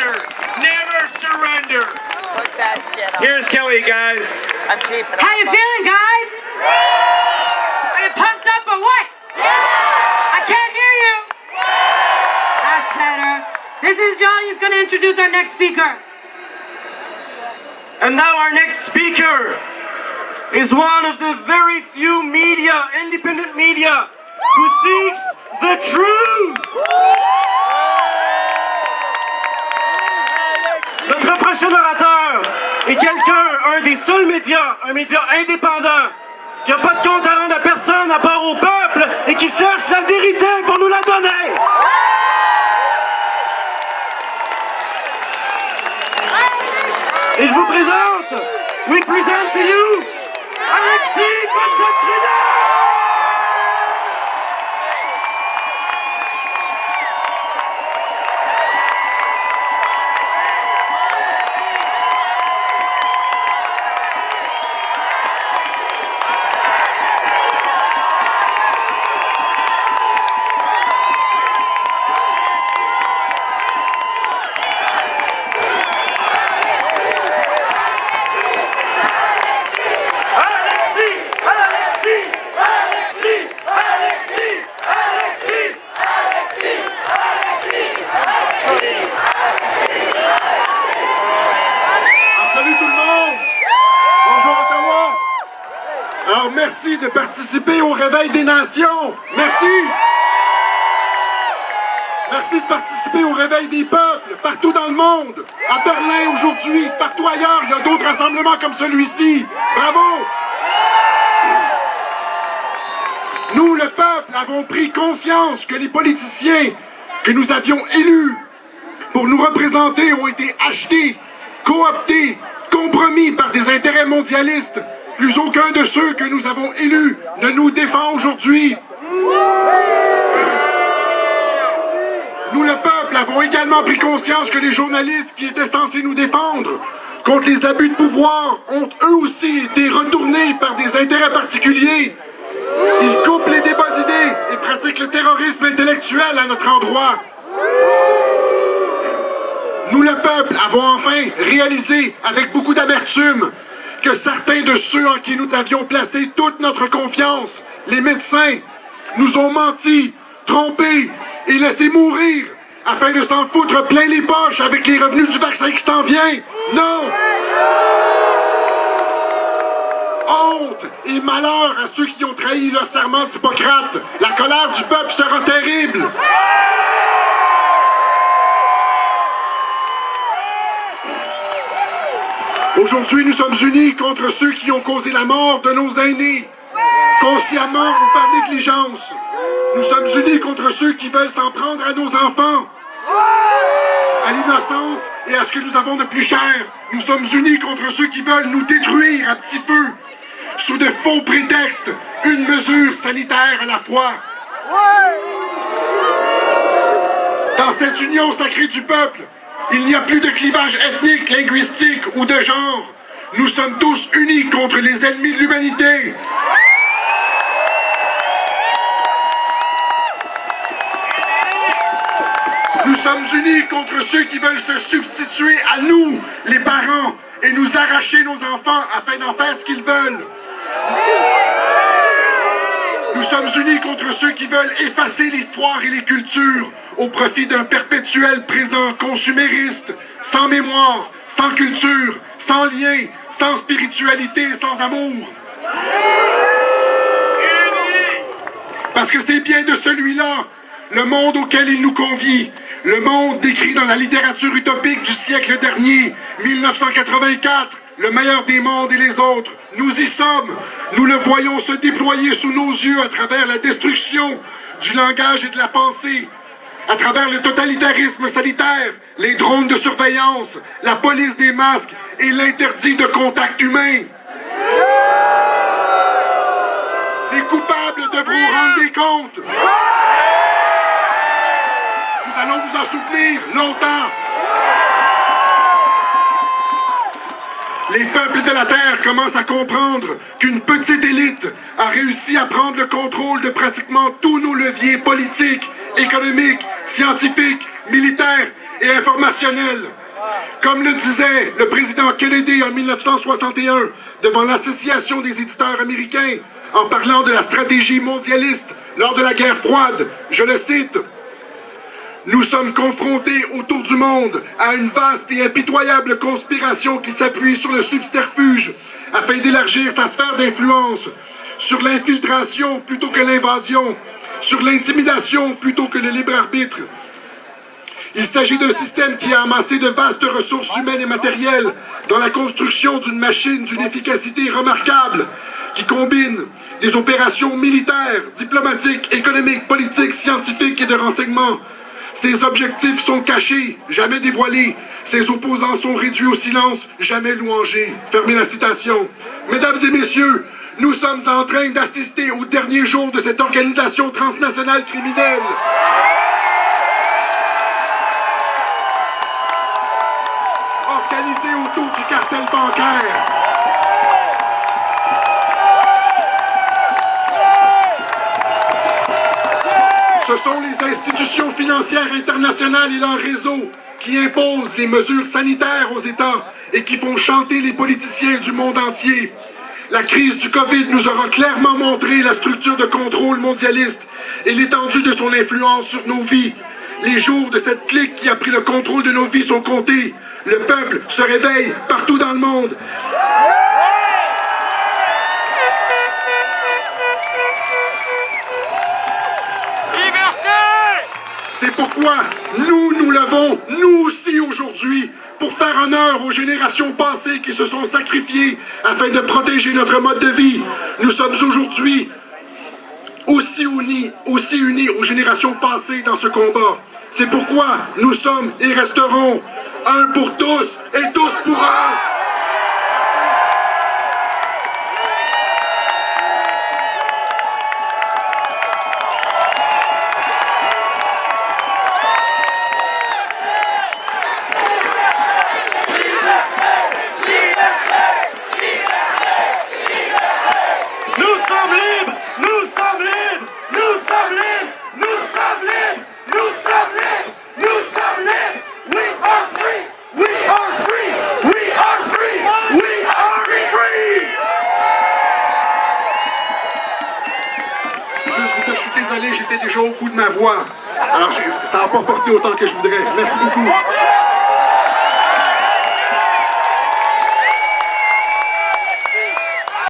Never surrender. Put that shit on. Here's Kelly, guys. I'm cheap. How you feeling, guys? Are you pumped up or what? I can't hear you. That's better. This is John. He's going to introduce our next speaker. And now our next speaker is one of the very few media, independent media, who seeks the truth. Notre prochain orateur est un des seuls médias, un média indépendant, qui n'a pas de compte à rendre à personne à part au peuple et qui cherche la vérité pour nous la donner. Et je vous présente, we present to you, Alexis Cossette-Trudel! Merci de participer au réveil des nations. Merci. Merci de participer au réveil des peuples partout dans le monde. À Berlin aujourd'hui, partout ailleurs, il y a d'autres rassemblements comme celui-ci. Bravo. Nous, le peuple, avons pris conscience que les politiciens que nous avions élus pour nous représenter ont été achetés, cooptés, compromis par des intérêts mondialistes. Plus aucun de ceux que nous avons élus ne nous défend aujourd'hui. Nous, le peuple, avons également pris conscience que les journalistes qui étaient censés nous défendre contre les abus de pouvoir ont eux aussi été retournés par des intérêts particuliers. Ils coupent les débats d'idées et pratiquent le terrorisme intellectuel à notre endroit. Nous, le peuple, avons enfin réalisé avec beaucoup d'amertume que certains de ceux en qui nous avions placé toute notre confiance, les médecins, nous ont menti, trompés et laissé mourir afin de s'en foutre plein les poches avec les revenus du vaccin qui s'en vient. Non! Honte et malheur à ceux qui ont trahi leur serment d'Hippocrate. La colère du peuple sera terrible. Aujourd'hui, nous sommes unis contre ceux qui ont causé la mort de nos aînés, consciemment ou par négligence. Nous sommes unis contre ceux qui veulent s'en prendre à nos enfants, à l'innocence et à ce que nous avons de plus cher. Nous sommes unis contre ceux qui veulent nous détruire à petit feu, sous de faux prétextes, une mesure sanitaire à la fois. Dans cette union sacrée du peuple, il n'y a plus de clivage ethnique, linguistique ou de genre. Nous sommes tous unis contre les ennemis de l'humanité. Nous sommes unis contre ceux qui veulent se substituer à nous, les parents, et nous arracher nos enfants afin d'en faire ce qu'ils veulent. Nous sommes unis contre ceux qui veulent effacer l'histoire et les cultures au profit d'un perpétuel présent consumériste, sans mémoire, sans culture, sans lien, sans spiritualité, sans amour. Parce que c'est bien de celui-là, le monde auquel il nous convie, le monde décrit dans la littérature utopique du siècle dernier, 1984, le meilleur des mondes et les autres. Nous y sommes. Nous le voyons se déployer sous nos yeux à travers la destruction du langage et de la pensée, à travers le totalitarisme sanitaire, les drones de surveillance, la police des masques et l'interdit de contact humain. Les coupables devront rendre des comptes. Nous allons vous en souvenir longtemps. Les peuples de la Terre commencent à comprendre qu'une petite élite a réussi à prendre le contrôle de pratiquement tous nos leviers politiques, économiques, scientifiques, militaires et informationnelle. Comme le disait le président Kennedy en 1961 devant l'Association des éditeurs américains en parlant de la stratégie mondialiste lors de la guerre froide, je le cite, « Nous sommes confrontés autour du monde à une vaste et impitoyable conspiration qui s'appuie sur le subterfuge afin d'élargir sa sphère d'influence, sur l'infiltration plutôt que l'invasion, sur l'intimidation plutôt que le libre arbitre. Il s'agit d'un système qui a amassé de vastes ressources humaines et matérielles dans la construction d'une machine d'une efficacité remarquable qui combine des opérations militaires, diplomatiques, économiques, politiques, scientifiques et de renseignement. Ses objectifs sont cachés, jamais dévoilés. Ses opposants sont réduits au silence, jamais louangés. » Fermez la citation. Mesdames et messieurs, nous sommes en train d'assister au dernier jour de cette organisation transnationale criminelle. Organisée autour du cartel bancaire. Ce sont les institutions financières internationales et leurs réseaux qui imposent les mesures sanitaires aux États et qui font chanter les politiciens du monde entier. La crise du COVID nous aura clairement montré la structure de contrôle mondialiste et l'étendue de son influence sur nos vies. Les jours de cette clique qui a pris le contrôle de nos vies sont comptés. Le peuple se réveille partout dans le monde. C'est pourquoi nous levons, nous aussi aujourd'hui, pour faire honneur aux générations passées qui se sont sacrifiées afin de protéger notre mode de vie. Nous sommes aujourd'hui aussi unis aux générations passées dans ce combat. C'est pourquoi nous sommes et resterons un pour tous et tous pour un. Je suis désolé, j'étais déjà au bout de ma voix. Alors, ça n'a pas porté autant que je voudrais. Merci beaucoup.